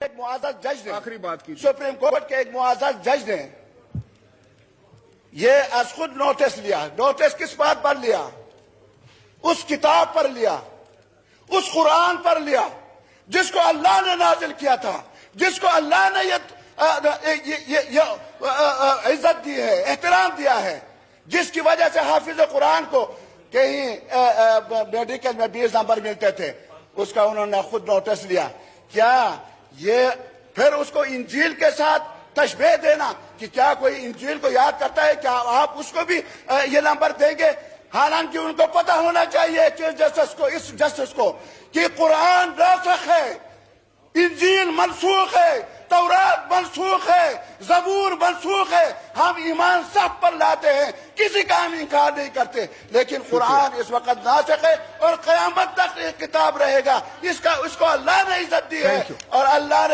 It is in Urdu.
ایک معزز جج نے آخری بات کی سپریم کورٹ کے ایک معزز جج نے یہ از خود نوٹس لیا. نوٹس کس بات پر لیا؟ اس کتاب پر لیا, اس قرآن پر لیا جس کو اللہ نے نازل کیا تھا, جس کو اللہ نے یہ عزت دی ہے, احترام دیا ہے, جس کی وجہ سے حافظ قرآن کو کہیں میڈیکل میں 20 نمبر ملتے تھے. اس کا انہوں نے خود نوٹس لیا. کیا یہ پھر اس کو انجیل کے ساتھ تشبیہ دینا کہ کیا کوئی انجیل کو یاد کرتا ہے, کیا آپ اس کو بھی یہ نمبر دیں گے؟ حالانکہ ان کو پتہ ہونا چاہیے چیف جسٹس کو, اس جسٹس کو, کہ قرآن ناسخ ہے, انجیل منسوخ ہے, تورات منسوخ ہے, زبور منسوخ ہے. ہم ایمان سب پر لاتے ہیں, کسی کا ہم انکار نہیں کرتے, لیکن قرآن اس وقت ناسخ ہے اور قیامت تک یہ کتاب رہے گا. اس کو اللہ نے عزت دی ہے اور اللہ نے